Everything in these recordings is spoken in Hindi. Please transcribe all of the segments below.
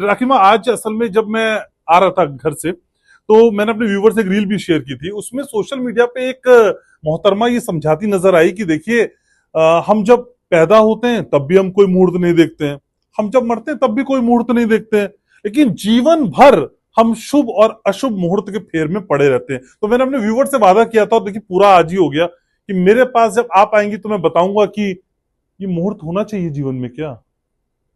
राखी माँ, आज असल में जब मैं आ रहा था घर से तो मैंने अपने व्यूवर से एक रील भी शेयर की थी। उसमें सोशल मीडिया पे एक मोहतरमा ये समझाती नजर आई कि देखिए, हम जब पैदा होते हैं तब भी हम कोई मुहूर्त नहीं देखते हैं, हम जब मरते हैं तब भी कोई मुहूर्त नहीं देखते हैं, लेकिन जीवन भर हम शुभ और अशुभ मुहूर्त के फेर में पड़े रहते हैं। तो मैंने अपने व्यूवर से वादा किया था, और देखिए पूरा आज ही हो गया, कि मेरे पास जब आप आएंगी तो मैं बताऊंगा कि ये मुहूर्त होना चाहिए जीवन में क्या।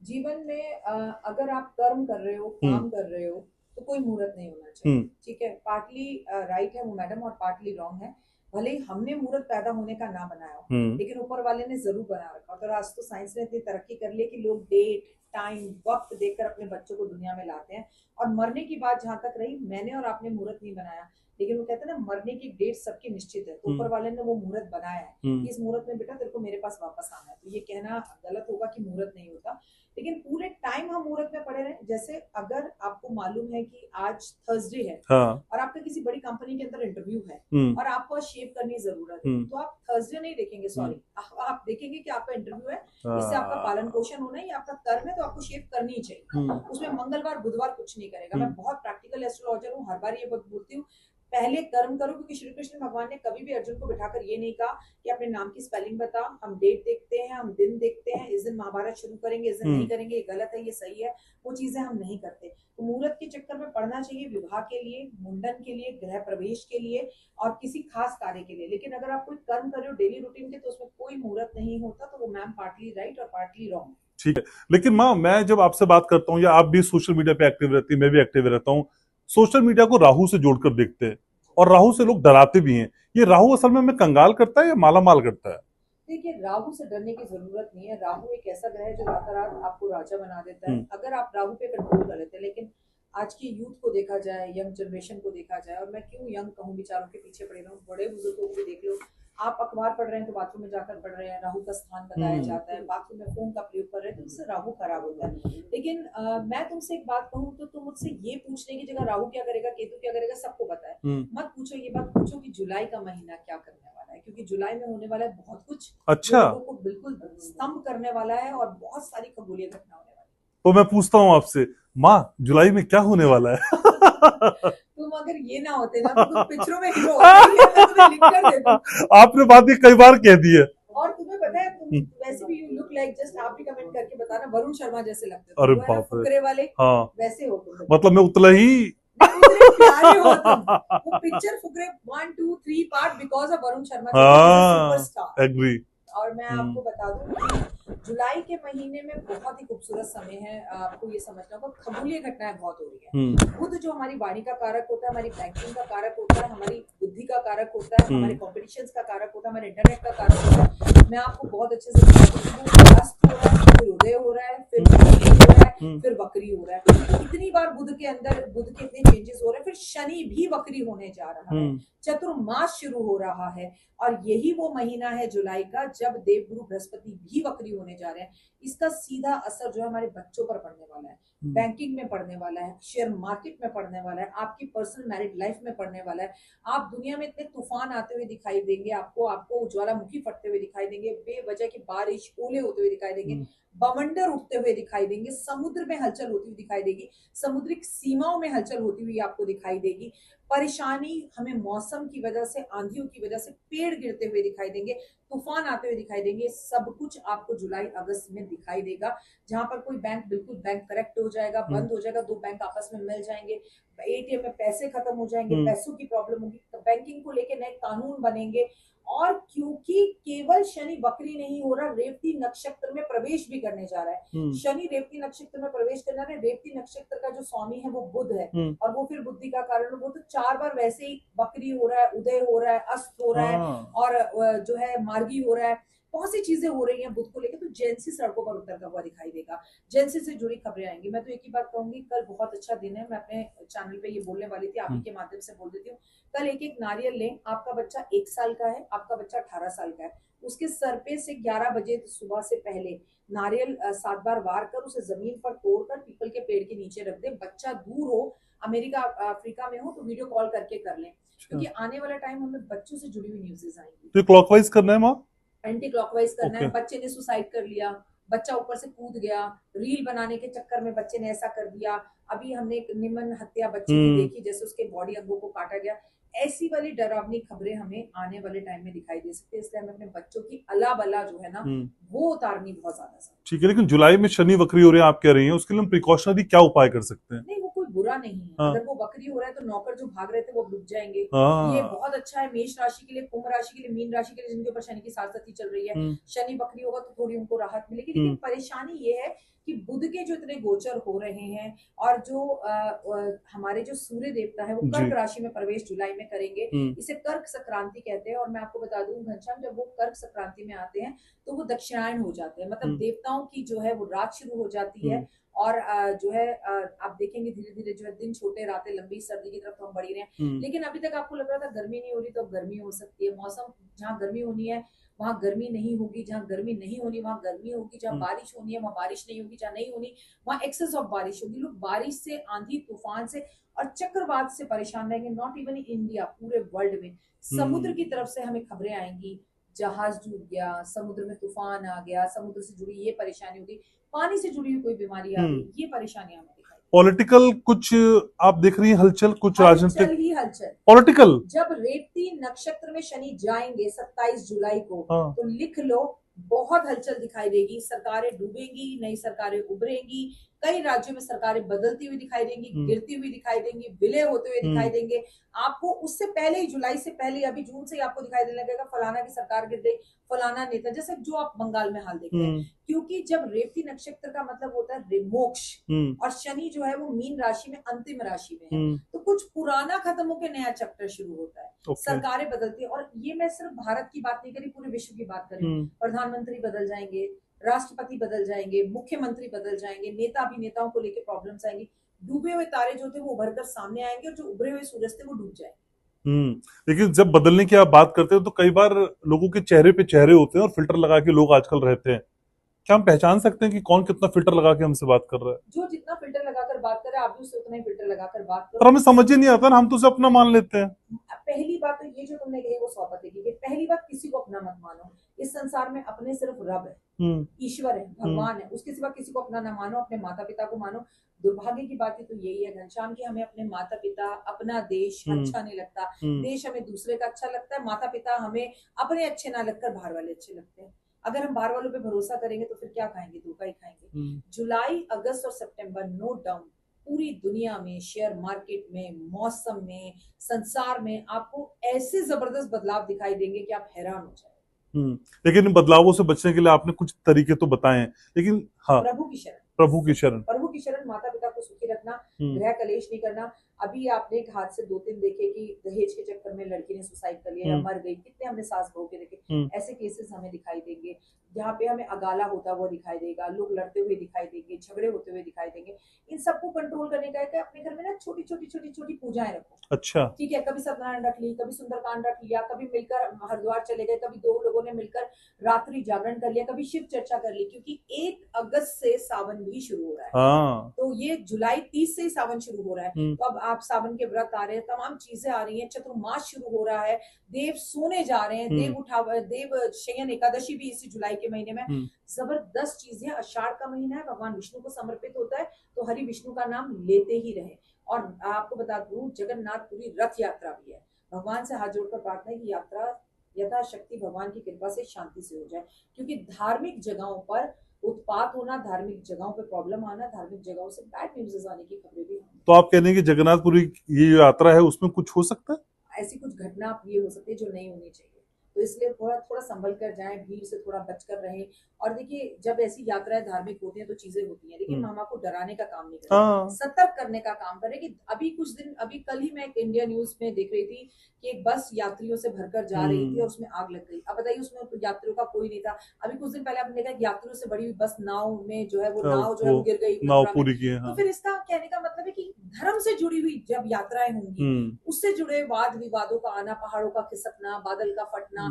जीवन में अगर आप कर्म कर रहे हो, हम्म। काम कर रहे हो, तो कोई मुहूर्त नहीं होना चाहिए। हम्म। ठीक है, पार्टली राइट है वो मैडम और पार्टली रॉन्ग है। भले ही हमने मुहूर्त पैदा होने का ना बनाया हो, हम्म। लेकिन ऊपर वाले ने जरूर बना रखा। और आज तो साइंस ने इतनी तरक्की कर ली है कि लोग डेट, टाइम, वक्त देखकर अपने बच्चों को दुनिया में लाते हैं। और मरने की बात जहां तक रही, मैंने और आपने मुहूर्त नहीं बनाया, लेकिन वो कहते हैं ना, मरने की डेट सबकी निश्चित है, तो ऊपर वाले ने वो मुहूर्त बनाया है कि इस मुहूर्त में बेटा तेरे को मेरे पास वापस आना है। तो ये कहना गलत होगा कि मुहूर्त नहीं होता, लेकिन पूरे टाइम हम मुहूर्त में पड़े रहे। जैसे अगर आपको मालूम है कि आज थर्सडे है, हाँ। और आपका किसी बड़ी कंपनी के अंदर इंटरव्यू है, और आपको शेव करने की जरूरत है, तो आप थर्सडे नहीं देखेंगे, सॉरी, आप देखेंगे कि आपका इंटरव्यू है, इससे आपका पालन पोषण होना है, ये आपका कर्म है, तो आपको शेव करनी ही चाहिए। उसमें मंगलवार बुधवार कुछ नहीं करेगा। मैं बहुत प्रैक्टिकल एस्ट्रोलॉजर हूँ, हर बार ये बात बोलती हूँ, पहले कर्म करो, क्योंकि श्री कृष्ण भगवान ने कभी भी अर्जुन को बिठाकर ये नहीं कहा कि अपने नाम की स्पेलिंग बता, हम डेट देखते हैं, हम दिन देखते हैं, इस दिन महाभारत शुरू करेंगे, इस दिन नहीं करेंगे, ये गलत है, ये सही है, वो चीजें हम नहीं करते। तो मुहूर्त के चक्कर में पढ़ना चाहिए विवाह के लिए, मुंडन के लिए, गृह प्रवेश के लिए, और किसी खास कार्य के लिए। लेकिन अगर आप कोई कर्म कर रहे हो डेली रूटीन के, तो उसमें कोई मुहूर्त नहीं होता। तो वो मैम पार्टली राइट और पार्टली रॉन्ग। ठीक है, लेकिन माँ, मैं जब आपसे बात करता हूँ या आप भी सोशल मीडिया पे एक्टिव रहती है, मैं भी एक्टिव रहता हूँ, सोशल मीडिया को राहु से जोड़कर देखते हैं, और राहु से लोग डराते भी हैं। ये राहु असल में हमें कंगाल करता है या माला माल करता है? देखिए, राहु से डरने की जरूरत नहीं है। राहु एक ऐसा ग्रह है जो रात रात आपको राजा बना देता है, अगर आप राहु पे कंट्रोल कर लेते हैं। लेकिन आज की यूथ को देखा जाए, यंग जनरेशन को देखा जाए, और मैं क्यों यंग कहूँ, बेचारों के पीछे पड़े रहूं, बड़े बुजुर्गों को भी देख लो, आप अखबार पढ़ रहे हैं तो बाथरूम में जाकर पढ़ रहे हैं, राहु का स्थान बताया जाता है, बाथरूम में फोन का प्रयोग कर रहे हैं, तो इससे राहु खराब होता है। लेकिन मैं तुमसे एक बात कहूँ, तो तुम मुझसे ये पूछने की जगह राहु क्या करेगा, केतु क्या करेगा, सबको पता है, मत पूछो। ये बात पूछो कि जुलाई का महीना क्या करने वाला है, क्योंकि जुलाई में होने वाला है बहुत कुछ, जो अच्छा, लोगों को बिल्कुल स्तंभ करने वाला है, और बहुत सारी खगोलीय घटना होने वाली है। तो मैं पूछता हूँ आपसे, माँ, जुलाई में क्या होने वाला है? तुम अगर ये ना होते ना, तो तुम पिक्चरों में हीरो होते, ये मैं तुम्हें लिख कर दे दूं। आपने बात ये कई बार कह दी है। और तुम्हें पता है, तुम वैसे भी यू लुक लाइक, जस्ट आप भी कमेंट करके बताना, वरुण शर्मा जैसे लगते हो, अरे वो है ना बाप रे। फुकरे वाले, हाँ, वैसे हो तुम। मतलब मैं उतला ही। नहीं, उतने प्यारे हो तुम। वो picture Fukrey 1 2 3 part because of Varun Sharma, हाँ, सुपरस्टार। एग्री। और मैं आपको बता दूं कि जुलाई के महीने में बहुत ही खूबसूरत समय है। आपको ये समझना होगा, खगोलीय घटनाएं बहुत हो रही है। बुध जो हमारी वाणी का कारक होता है, हमारी बैंकिंग का कारक होता है, हमारी बुद्धि का कारक होता है, हमारे कॉम्पिटिशंस का कारक होता है, हमारे इंटरनेट का कारक होता है। मैं आपको बहुत अच्छे से अस्त हो रहा है, फिर उदय हो रहा है, फिर हो रहा है, फिर वक्री हो रहा है। इतनी बार बुध के अंदर बुध के इतने चेंजेस हो रहे हैं, फिर शनि भी वक्री होने जा रहा है, चतुर्मास शुरू हो रहा है, और यही वो महीना है जुलाई का जब देवगुरु बृहस्पति भी वक्री होने जा रहे हैं। इसका सीधा असर जो है हमारे बच्चों पर पड़ने वाला है, बैंकिंग में पड़ने वाला है, शेयर मार्केट में पड़ने वाला है, आपकी पर्सनल मैरिड लाइफ में पड़ने वाला है। आप दुनिया में इतने तूफान आते हुए दिखाई देंगे, आपको ज्वालामुखी फटते हुए दिखाई देंगे, बेवजह की बारिश, ओले होते हुए दिखाई देंगे, बवंडर उठते हुए दिखाई देंगे, समुद्र में हलचल होती हुई दिखाई देगी, समुद्रिक सीमाओं में हलचल होती हुई आपको दिखाई देगी। परेशानी हमें मौसम की वजह से, आंधियों की वजह से, पेड़ गिरते हुए दिखाई देंगे, तूफान आते हुए दिखाई देंगे। सब कुछ आपको जुलाई अगस्त में दिखाई देगा, जहां पर कोई बैंक बिल्कुल बैंक करेक्ट हो जाएगा, बंद हो जाएगा, दो बैंक आपस में मिल जाएंगे, एटीएम में पैसे खत्म हो जाएंगे, पैसों की प्रॉब्लम होगी, बैंकिंग को लेकर नए कानून बनेंगे। और क्योंकि केवल शनि वक्री नहीं हो रहा, रेवती नक्षत्र में प्रवेश भी करने जा रहा है। शनि रेवती नक्षत्र में प्रवेश करने जा रहा है। रेवती नक्षत्र का जो स्वामी है वो बुध है, और वो फिर बुद्धि का कारण, वो तो 4 बार वैसे ही वक्री हो रहा है, उदय हो रहा है, अस्त हो रहा है, और जो है मार्गी हो रहा है। बहुत सी चीजें हो रही हैं बुध को लेकर, तो जेंसी सड़कों पर उतरता हुआ दिखाई देगा, जेंसी से जुड़ी खबरें आएंगी। मैं तो एक ही बात कहूंगी, कल बहुत अच्छा दिन है। मैं अपने चैनल पे ये बोलने वाली थी, आप ही के माध्यम से बोल देती हूँ। कल एक एक नारियल लें। आपका बच्चा 1 साल का है, आपका बच्चा 18 साल का है, उसके सर पे से 11 बजे सुबह से पहले नारियल 7 बार वार कर उसे जमीन पर तोड़कर पीपल के पेड़ के नीचे रख दे। बच्चा दूर हो, अमेरिका अफ्रीका में हो, तो वीडियो कॉल करके कर लें, क्योंकि आने वाला टाइम हमें बच्चों से जुड़ी हुई न्यूज़ेस आएंगी। तो क्लॉकवाइज करना है माँ? एंटी क्लॉकवाइज करना है। ओके। बच्चे ने सुसाइड कर लिया, बच्चा ऊपर से कूद गया, रील बनाने के चक्कर में बच्चे ने ऐसा कर दिया। अभी हमने एक निमन हत्या बच्चे की देखी, जैसे उसके बॉडी अंगों को काटा गया। ऐसी वाली डरावनी खबरें हमें आने वाले टाइम में दिखाई दे सकती है, इसलिए हमें अपने बच्चों की अला बला जो है ना वो उतारनी बहुत ज्यादा जरूरी है। ठीक है, लेकिन जुलाई में शनि वक्री हो रहे हैं आप कह रही हैं, उसके लिए हम प्रिकॉशनरी क्या उपाय कर सकते हैं? नहीं, वो कोई बुरा नहीं है। हाँ। अगर वो बकरी हो रहा है तो नौकर जो भाग रहे थे वो रुक जाएंगे। ये हाँ। बहुत अच्छा है मेष राशि के लिए, कुंभ राशि के लिए, मीन राशि के लिए, जिनके ऊपर शनि की साढ़े चल रही है। शनि बकरी होगा तो थोड़ी उनको राहत मिलेगी, लेकिन परेशानी ये है कि बुध के जो इतने गोचर हो रहे हैं और जो हमारे जो सूर्य देवता है वो कर्क राशि में प्रवेश जुलाई में करेंगे। इसे कर्क संक्रांति कहते हैं। और मैं आपको बता दूं घनश्याम, जब वो कर्क संक्रांति में आते हैं तो वो दक्षिणायन हो जाते हैं, मतलब देवताओं की जो है वो रात शुरू हो जाती है। और जो है आप देखेंगे धीरे धीरे जो है दिन छोटे रातें लंबी, सर्दी की तरफ तो हम बढ़ ही रहे हैं। लेकिन अभी तक आपको लग रहा था गर्मी नहीं हो रही, तो अब गर्मी हो सकती है। मौसम जहाँ गर्मी होनी है वहां गर्मी नहीं होगी, जहाँ गर्मी नहीं होनी वहां गर्मी होगी, जहाँ बारिश होनी है वहां बारिश नहीं होगी, जहाँ नहीं होनी वहां एक्सेस ऑफ बारिश होगी। लोग बारिश से, आंधी तूफान से और चक्रवात से परेशान रहेंगे। नॉट इवन इन इंडिया, पूरे वर्ल्ड में समुद्र की तरफ से हमें खबरें आएंगी, जहाज डूब गया, समुद्र में तूफान आ गया, समुद्र से जुड़ी ये परेशानी होगी, पानी से जुड़ी हुई कोई बीमारी आ गई, ये परेशानियां हमें दिखाई। पॉलिटिकल कुछ आप देख रही हैं हलचल, कुछ राजनीतिक ही हलचल पॉलिटिकल। जब रेवती नक्षत्र में शनि जाएंगे 27 जुलाई को, तो लिख लो बहुत हलचल दिखाई देगी। सरकारें डूबेंगी, नई सरकारें उभरेंगी, कई राज्यों में सरकारें बदलती हुई दिखाई देंगी, गिरती हुई दिखाई देंगी, विलय होते हुए दिखाई देंगे। आपको उससे पहले ही, जुलाई से पहले, अभी जून से ही आपको दिखाई देने लगेगा फलाना की सरकार गिर गई, फलाना नेता, जैसे जो आप बंगाल में हाल देख रहे हैं। क्योंकि जब रेवती नक्षत्र का मतलब होता है मोक्ष, और शनि जो है वो मीन राशि में अंतिम राशि में है, तो कुछ पुराना खत्म होकर नया चैप्टर शुरू होता है। सरकारें बदलती है, और ये मैं सिर्फ भारत की बात नहीं करी, पूरे विश्व की बात करी। प्रधानमंत्री बदल जाएंगे, राष्ट्रपति बदल जाएंगे, मुख्यमंत्री बदल जाएंगे, नेता भी, नेताओं को लेकर प्रॉब्लम्स आएंगी। डूबे हुए तारे जो थे वो उभरकर सामने आएंगे, और जो उभरे हुए सूरज थे वो डूब जाएंगे। लेकिन जब बदलने की आप बात करते हो तो कई बार लोगों के चेहरे पे चेहरे होते हैं और फिल्टर लगा के लोग आजकल रहते हैं। क्या हम पहचान सकते हैं कि कौन कितना फिल्टर लगा के हमसे बात कर रहा है? जो जितना फिल्टर लगाकर बात कर रहा है, आप भी उससे उतना ही फिल्टर लगाकर बात करो। पर हमें समझ ही नहीं आता ना, हम तो उसे अपना मान लेते हैं। पहली बात तो ये जो तुमने कही वो सौपते की, पहली बात किसी को अपना मत मानो। इस संसार में अपने सिर्फ रब है, ईश्वर है, भगवान है, उसके सिवा किसी को अपना ना मानो। अपने माता पिता को मानो। दुर्भाग्य की बात तो यही है घनश्याम की, हमें अपने माता पिता, अपना देश अच्छा नहीं लगता। देश हमें दूसरे का अच्छा लगता है, माता पिता हमें अपने अच्छे ना लगकर बाहर वाले अच्छे लगते हैं। अगर हम बाहर वालों पे भरोसा करेंगे तो फिर क्या खाएंगे, धोखा ही खाएंगे। जुलाई, अगस्त और सितंबर, नोट डाउन, पूरी दुनिया में, शेयर मार्केट में, मौसम में, संसार में आपको ऐसे जबरदस्त बदलाव दिखाई देंगे कि आप हैरान हो जाए। लेकिन इन बदलावों से बचने के लिए आपने कुछ तरीके तो बताए हैं, लेकिन हाँ, प्रभु की शरण, प्रभु की शरण, प्रभु की शरण, माता पिता को सुखी रखना, गृह कलेश नहीं करना। अभी आपने एक हादसे 2-3 देखे कि दहेज के चक्कर में लड़की ने सुसाइड कर लिया या मर गई, कितने हमने सास बहू के देखे। ऐसे केसेस हमें दिखाई देंगे। जहाँ पे हमें अगाला होता हुआ दिखाई देगा, लोग लड़ते हुए दिखाई देंगे, झगड़े होते हुए दिखाई देंगे। इन सबको कंट्रोल करने का है अपने घर में ना छोटी छोटी पूजाएं रखो। अच्छा, ठीक है, कभी सत्यनारायण रख ली, कभी सुंदरकांड रख लिया, कभी मिलकर हरिद्वार चले गए, कभी 2 लोगों ने मिलकर रात्रि जागरण कर लिया, कभी शिव चर्चा कर ली। क्योंकि 1 अगस्त से सावन भी शुरू हो रहा है। तो ये जुलाई 30 से ही सावन शुरू हो रहा है। तो अब आप सावन के व्रत आ रहे हैं, तमाम चीजें आ रही हैं, चतुर्मास शुरू हो रहा है, देव सोने जा रहे हैं, देव शयन एकादशी भी इसी जुलाई के महीने में। जबरदस्त चीजें। आषाढ़ का महीना है, भगवान विष्णु को समर्पित होता है, तो हरि विष्णु का नाम लेते ही रहे। और आपको बता दूं, जगन्नाथपुरी रथ यात्रा भी है। भगवान से हाथ जोड़कर प्रार्थना है कि यात्रा यथाशक्ति भगवान की कृपा से शांति से हो जाए। क्योंकि धार्मिक जगहों पर उत्पात होना, धार्मिक जगहों पे प्रॉब्लम आना, धार्मिक जगहों से बैड न्यूज़ आने की खबरें भी। तो आप कहने की जगन्नाथपुरी ये यात्रा है उसमें कुछ हो सकता है, ऐसी कुछ घटना ये हो सकती है जो नहीं होनी चाहिए। तो इसलिए थोड़ा संभल कर जाएं, भीड़ से थोड़ा बचकर रहें। और देखिए, जब ऐसी यात्राएं धार्मिक होती हैं तो चीजें होती हैं, लेकिन हम आपको डराने का काम नहीं करें, सतर्क करने का काम करें। कि अभी कल ही मैं एक इंडिया न्यूज में देख रही थी कि एक बस यात्रियों से भरकर जा रही थी और उसमें आग लग गई। अब बताइए, उसमें तो यात्रियों का कोई नहीं था। अभी कुछ दिन पहले आपने देखा यात्रियों से बड़ी हुई बस नाव में जो है वो नाव जो है गिर गई, नाव पूरी की है। तो फिर इसका कहने का मतलब है कि धर्म से जुड़ी हुई जब यात्राएं होंगी, उससे जुड़े वाद विवादों का आना, पहाड़ों का खिसकना, बादल का फटना,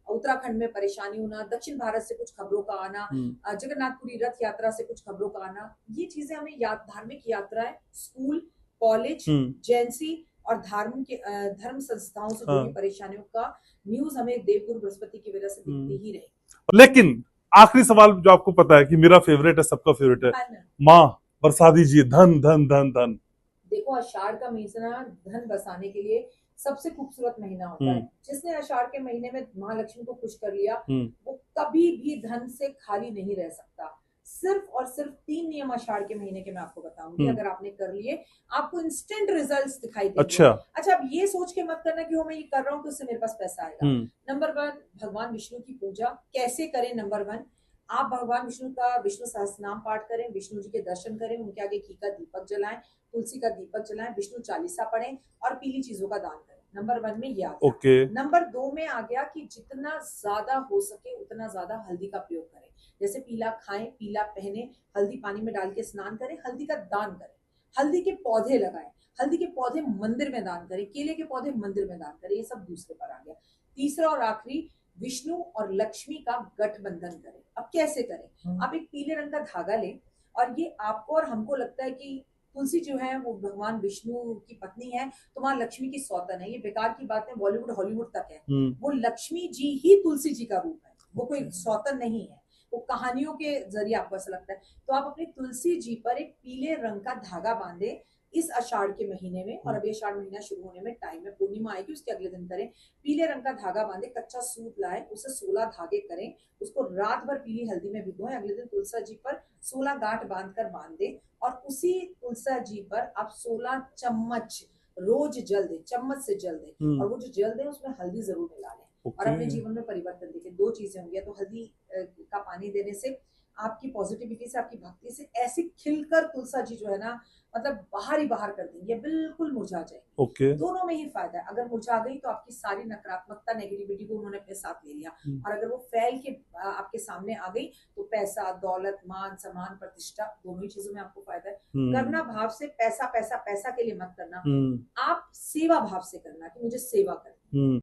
उत्तराखंड में परेशानी होना, दक्षिण भारत से कुछ खबरों का आना, जगन्नाथपुरी रथ यात्रा से कुछ खबरों का आना, ये चीजें हमें धार्मिक यात्राएं, स्कूल, कॉलेज, एजेंसी और धर्म संस्थाओं से जुड़ी परेशानियों का न्यूज हमें देवगुरु बृहस्पति की वजह से दिखती ही रही। लेकिन आखिरी सवाल जो आपको पता है कि मेरा फेवरेट है, सबका फेवरेट है, धन। माँ बरसा दीजिए धन धन धन धन। देखो, आषाढ़ का महीना धन बरसाने के लिए सबसे खूबसूरत महीना होता है। जिसने आषाढ़ के महीने में महालक्ष्मी को खुश कर लिया, वो कभी भी धन से खाली नहीं रह सकता। सिर्फ और सिर्फ 3 नियम आषाढ़ के महीने के मैं आपको बताऊंगी, अगर आपने कर लिए आपको इंस्टेंट रिजल्ट्स दिखाई देंगे। अच्छा, अब ये सोच के मत करना कि मैं ये कर रहा हूँ तो उससे मेरे पास पैसा आएगा। नंबर 1, भगवान विष्णु की पूजा कैसे करें। नंबर 1, आप भगवान विष्णु का विष्णु सहस्त्रनाम पाठ करें, विष्णु जी के दर्शन करें, उनके आगे घी का दीपक जलाएं, तुलसी का दीपक जलाएं, विष्णु चालीसा पढ़ें और पीली चीजों का दान करें। नंबर 1 में ये आ गया। नंबर 2 में आ गया कि जितना ज्यादा हो सके उतना ज्यादा हल्दी का प्रयोग करें। जैसे पीला खाएं, पीला पहने, हल्दी पानी में डाल के स्नान करें, हल्दी का दान करें, हल्दी के पौधे लगाएं, हल्दी के पौधे मंदिर में दान करें, केले के पौधे मंदिर में दान करें। ये सब दूसरे पर आ गया। तीसरा और आखिरी, विष्णु और लक्ष्मी का गठबंधन करें। अब कैसे करें? आप एक पीले रंग का धागा लें और ये आपको और हमको लगता है कि तुलसी जो है वो भगवान विष्णु की पत्नी है तो वहां लक्ष्मी की सौतन है। ये बेकार की बात है, बॉलीवुड हॉलीवुड तक है। वो लक्ष्मी जी ही तुलसी जी का रूप है, वो कोई सौतन नहीं है। वो कहानियों के जरिए आपको ऐसा लगता है। तो आप अपनी तुलसी जी पर एक पीले रंग का धागा बांधे इस आषाढ़ के महीने में, और अभी आषाढ़ महीना शुरू होने में टाइम है, पूर्णिमा आएगी उसके अगले दिन करें। पीले रंग का धागा बांधे, कच्चा सूत लाए, उसे 16 धागे करें, उसको रात भर पीली हल्दी में भिगोएं, अगले दिन तुलसी जी पर 16 गांठ बांधकर बांध दें और उसी तुलसी जी पर आप 16 चम्मच रोज जल दें, चम्मच से जल दें, और वो जो जल दें उसमें हल्दी जरूर मिला लें और अपने जीवन में परिवर्तन देखें। 2 चीजें होंगी, तो हल्दी का पानी देने से आपकी पॉजिटिविटी से, आपकी भक्ति से ऐसे खिलकर तुलसी जी जो है ना, मतलब बाहर ही बाहर कर देंगे, बिल्कुल मुरझा जाएगी। दोनों में ही फायदा है। अगर मुरझा गई तो आपकी सारी नकारात्मकता, नेगेटिविटी को उन्होंने अपने साथ ले लिया, और अगर वो फैल के आपके सामने आ गई तो पैसा, दौलत, मान सम्मान, प्रतिष्ठा, दोनों ही चीजों में आपको फायदा है। करना भाव से, पैसा पैसा पैसा के लिए मत करना, आप सेवा भाव से करना कि मुझे सेवा करनी।